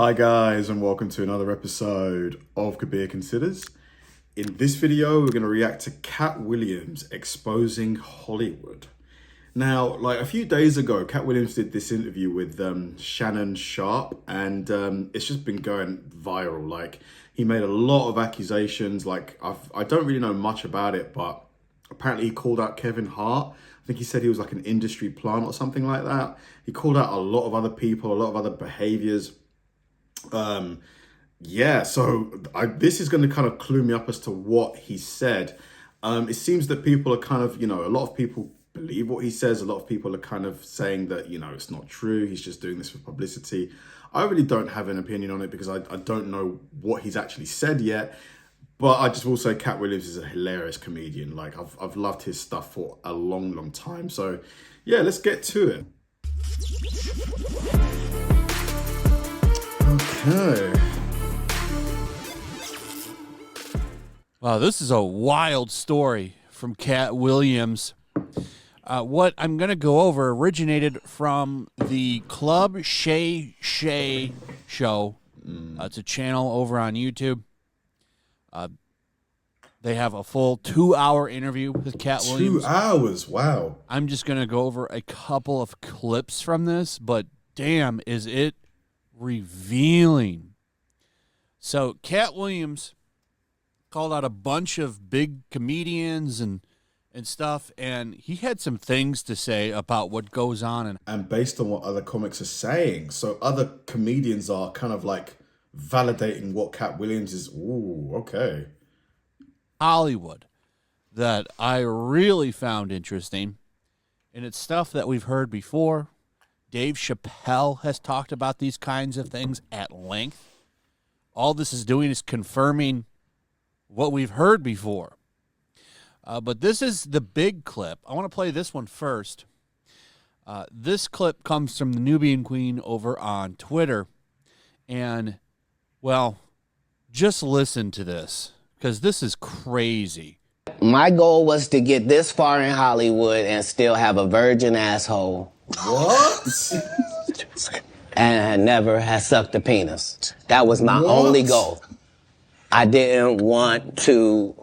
Hi guys, and welcome to another episode of Kabir Considers. In this video, we're going to react to Katt Williams exposing Hollywood. Now, like a few days ago, Katt Williams did this interview with Shannon Sharpe, and it's just been going viral. Like, he made a lot of accusations. Like, I don't really know much about it, but apparently he called out Kevin Hart. I think he said he was like an industry plant or something like that. He called out a lot of other people, a lot of other behaviors. This is going to kind of clue me up as to what he said. It seems that people are kind of, a lot of people believe what he says. A lot of people are kind of saying that, it's not true. He's just doing this for publicity. I really don't have an opinion on it because I don't know what he's actually said yet. But I just will say Katt Williams is a hilarious comedian. Like, I've loved his stuff for a long, long time. So, yeah, let's get to it. Okay. Wow, this is a wild story from Katt Williams. What I'm going to go over originated from the Club Shay Shay show. It's a channel over on YouTube. They have a full 2-hour interview with Katt Williams. 2 hours, wow. I'm just going to go over a couple of clips from this, but damn, is it revealing. So Katt Williams called out a bunch of big comedians and stuff, and he had some things to say about what goes on. And based on what other comics are saying, so other comedians are kind of like validating what Katt Williams is. Ooh, okay. Hollywood that I really found interesting, and it's stuff that we've heard before. Dave Chappelle has talked about these kinds of things at length. All this is doing is confirming what we've heard before. But this is the big clip. I want to play this one first. This clip comes from the Nubian Queen over on Twitter. And, well, just listen to this, because this is crazy. My goal was to get this far in Hollywood and still have a virgin asshole. What? And never has sucked a penis. That was my only goal. I didn't want to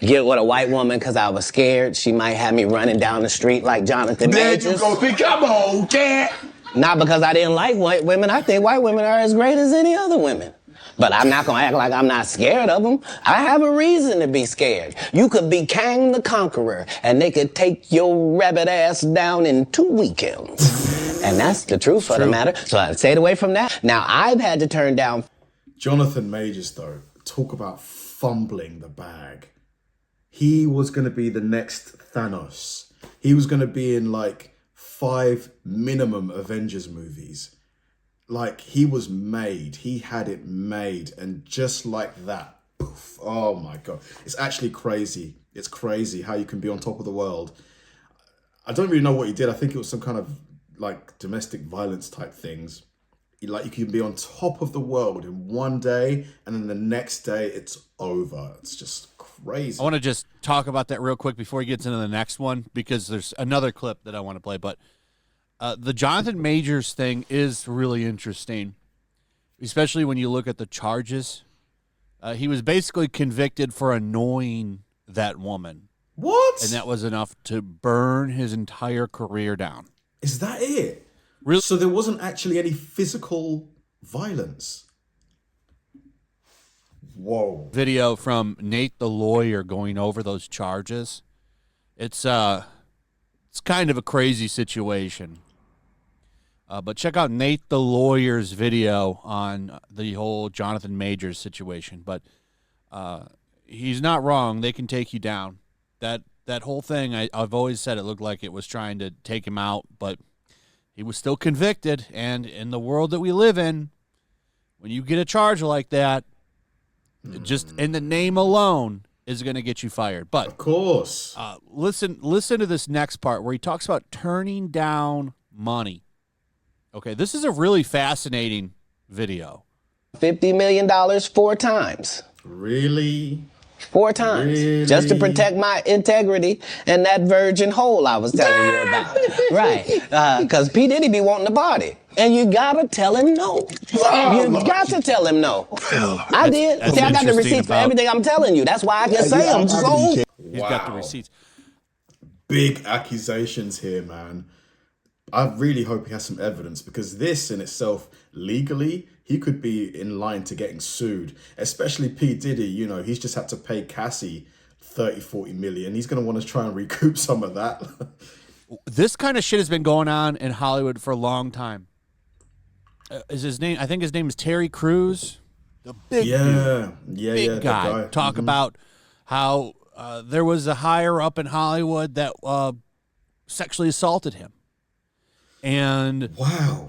get with a white woman because I was scared she might have me running down the street like Jonathan Majors. There you go, see, come on, Cat. Not because I didn't like white women. I think white women are as great as any other women. But I'm not going to act like I'm not scared of them. I have a reason to be scared. You could be Kang the Conqueror, and they could take your rabbit ass down in 2 weekends. And that's the truth of the matter. So I stayed away from that. Now, I've had to turn down... Jonathan Majors, though, talk about fumbling the bag. He was going to be the next Thanos. He was going to be in, like, 5 minimum Avengers movies. Like, he was made. He had it made. And just like that, poof, oh my God. It's actually crazy. It's crazy how you can be on top of the world. I don't really know what he did. I think it was some kind of, like, domestic violence type things. Like, you can be on top of the world in one day, and then the next day, it's over. It's just crazy. I want to just talk about that real quick before he gets into the next one, because there's another clip that I want to play, but... the Jonathan Majors thing is really interesting, especially when you look at the charges. He was basically convicted for annoying that woman. What? And that was enough to burn his entire career down. Is that it? Really? So there wasn't actually any physical violence? Whoa. Video from Nate the lawyer going over those charges. It's kind of a crazy situation. But check out Nate the lawyer's video on the whole Jonathan Majors situation. But he's not wrong. They can take you down. That whole thing, I've always said it looked like it was trying to take him out, but he was still convicted. And in the world that we live in, when you get a charge like that, just in the name alone is going to get you fired. But of course, listen to this next part where he talks about turning down money. Okay, this is a really fascinating video. $50 million 4 times. really? 4 times. Just to protect my integrity and that virgin hole I was telling you about. Right. Because P. Diddy be wanting to party. And you gotta tell him no. You got to tell him no. I did. See, I got the receipts for everything I'm telling you. That's why I can say I'm so. He's got the receipts. Big accusations here, man. I really hope he has some evidence, because this in itself, legally, he could be in line to getting sued. Especially P. Diddy, you know, he's just had to pay Cassie 30, 40 million. He's going to want to try and recoup some of that. This kind of shit has been going on in Hollywood for a long time. Is his name? I think his name is Terry Crews. The big dude. Big guy. Talk about how there was a higher up in Hollywood that sexually assaulted him. And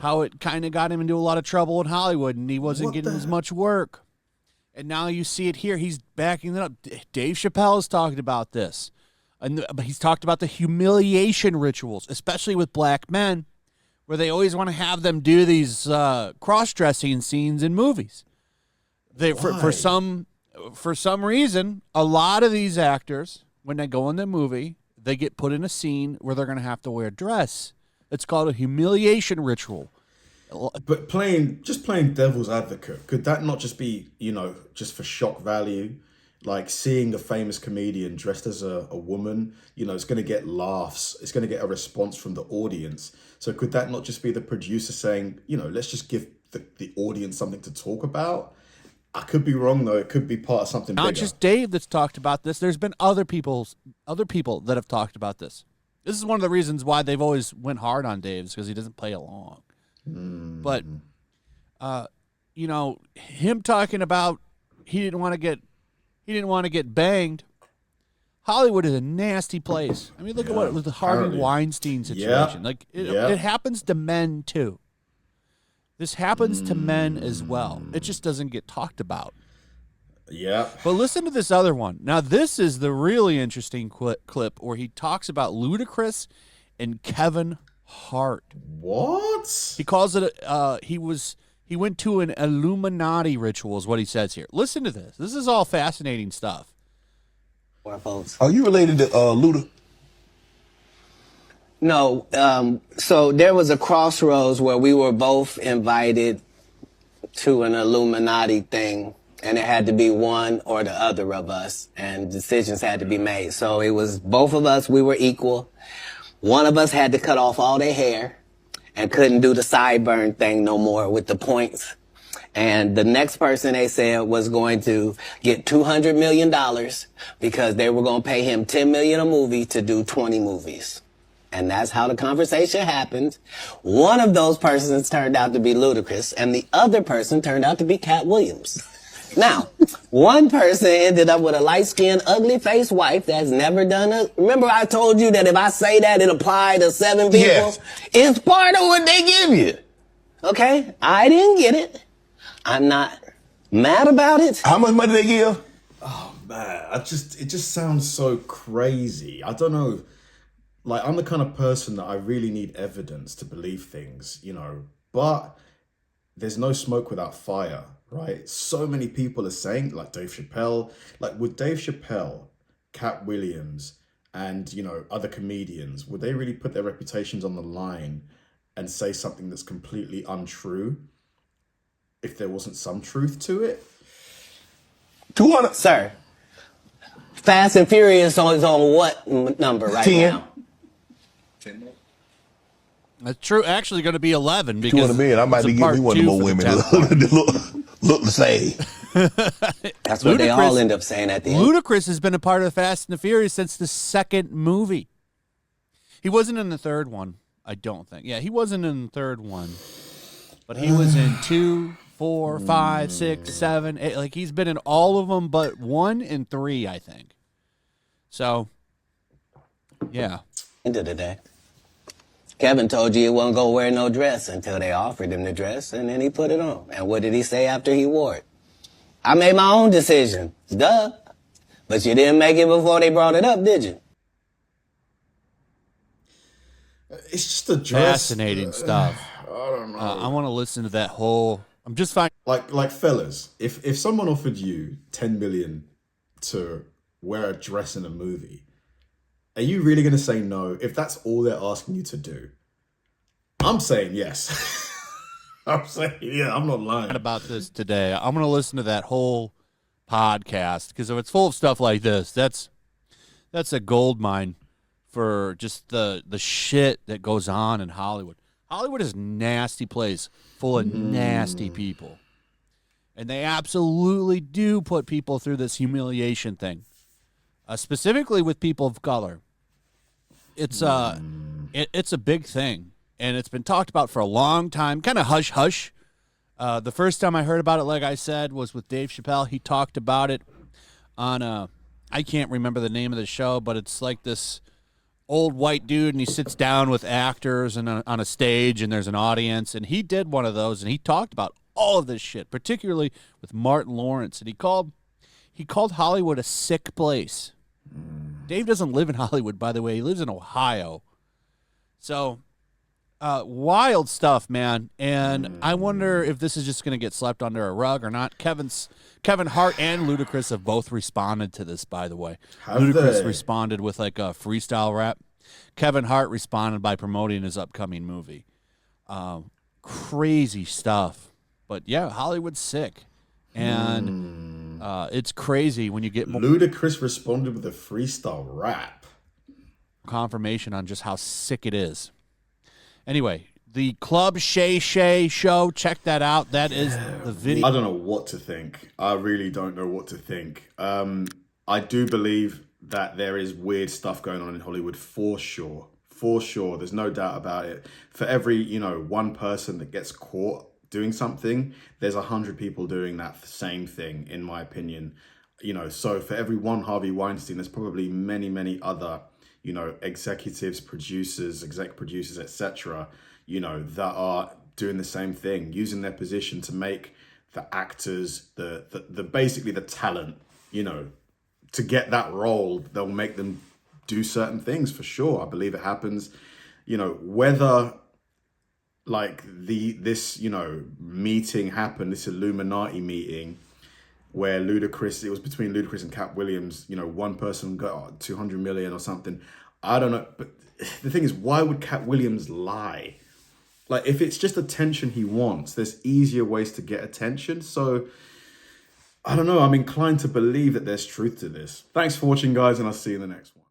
how it kind of got him into a lot of trouble in Hollywood, and he wasn't getting as much work. And now you see it here. He's backing it up. Dave Chappelle's talking about this. And he's talked about the humiliation rituals, especially with black men, where they always want to have them do these cross-dressing scenes in movies. For some reason, a lot of these actors, when they go in the movie, they get put in a scene where they're going to have to wear a dress. It's called a humiliation ritual. But playing devil's advocate, could that not just be, you know, just for shock value? Like seeing a famous comedian dressed as a woman, you know, it's going to get laughs. It's going to get a response from the audience. So could that not just be the producer saying, you know, let's just give the audience something to talk about? I could be wrong, though. It could be part of something bigger. Not just Dave that's talked about this. There's been other people that have talked about this. This is one of the reasons why they've always went hard on Dave, because he doesn't play along. But, you know, him talking about he didn't want to get banged. Hollywood is a nasty place. I mean, look at what it was, the Harvey Weinstein situation. Like it happens to men too. This happens to men as well. It just doesn't get talked about. Yeah. But listen to this other one. Now, this is the really interesting clip where he talks about Ludacris and Kevin Hart. What? He calls it he went to an Illuminati ritual is what he says here. Listen to this. This is all fascinating stuff. Are you related to Luda? No. So there was a crossroads where we were both invited to an Illuminati thing, and it had to be one or the other of us, and decisions had to be made. So it was both of us. We were equal. One of us had to cut off all their hair and couldn't do the sideburn thing no more with the points. And the next person, they said, was going to get $200 million because they were going to pay him $10 million a movie to do 20 movies. And that's how the conversation happened. One of those persons turned out to be Ludacris, and the other person turned out to be Katt Williams. Now, one person ended up with a light-skinned, ugly-faced wife that's never done it. Remember I told you that if I say that, it applied to 7 people? Yes. It's part of what they give you. Okay? I didn't get it. I'm not mad about it. How much money they give? Oh, man. It just sounds so crazy. I don't know. Like, I'm the kind of person that I really need evidence to believe things, you know, but there's no smoke without fire, right? So many people are saying, like Dave Chappelle, like would Dave Chappelle, Katt Williams, and, you know, other comedians, would they really put their reputations on the line and say something that's completely untrue if there wasn't some truth to it? 200. Sir, Fast and Furious is on what number right 10. now? That's true. Actually, going to be 11 because 200 million. I might be getting me one of the more women that look the same. That's what they all end up saying at the end. Ludacris has been a part of the Fast and the Furious since the second movie. He wasn't in the third one, I don't think. Yeah, he wasn't in the third one, but he was in 2, 4, 5, 6, 7, 8. Like he's been in all of them, but 1 and 3, I think. So, yeah. End of the day. Kevin told you he wasn't going to wear no dress until they offered him the dress, and then he put it on. And what did he say after he wore it? I made my own decision. Duh. But you didn't make it before they brought it up, did you? It's just a dress. Fascinating stuff. I don't know. I want to listen to that whole. I'm just fine. Like fellas, if someone offered you 10 million to wear a dress in a movie, are you really going to say no if that's all they're asking you to do? I'm saying yes. I'm saying, yeah, I'm not lying. About this today. I'm going to listen to that whole podcast because if it's full of stuff like this, that's a gold mine for just the shit that goes on in Hollywood. Hollywood is a nasty place full of nasty people. And they absolutely do put people through this humiliation thing, specifically with people of color. It's it's a big thing, and it's been talked about for a long time, kind of hush-hush. The first time I heard about it, like I said, was with Dave Chappelle. He talked about it on I can't remember the name of the show, but it's like this old white dude, and he sits down with actors and on a stage, and there's an audience, and he did one of those, and he talked about all of this shit, particularly with Martin Lawrence, and he called Hollywood a sick place. Dave doesn't live in Hollywood, by the way. He lives in Ohio. So, wild stuff, man. And I wonder if this is just going to get swept under a rug or not. Kevin Hart and Ludacris have both responded to this, by the way. Ludacris responded with like a freestyle rap. Kevin Hart responded by promoting his upcoming movie. Crazy stuff. But yeah, Hollywood's sick. And it's crazy when you get more Ludacris responded with a freestyle rap. Confirmation on just how sick it is. Anyway, the Club Shay Shay show, check that out. That is the video. I don't know what to think. I really don't know what to think. I do believe that there is weird stuff going on in Hollywood for sure. For sure. There's no doubt about it. For every, one person that gets caught doing something, there's 100 people doing that same thing, in my opinion. So for every one Harvey Weinstein, there's probably many, many other, executives, exec producers, etc., that are doing the same thing, using their position to make the actors, the basically the talent, to get that role. They'll make them do certain things for sure. I believe it happens, whether like this meeting happened, this Illuminati meeting where it was between Ludacris and Katt Williams, one person got 200 million or something. I don't know. But the thing is, why would Katt Williams lie? Like, if it's just attention he wants, there's easier ways to get attention. So I don't know. I'm inclined to believe that there's truth to this. Thanks for watching, guys, and I'll see you in the next one.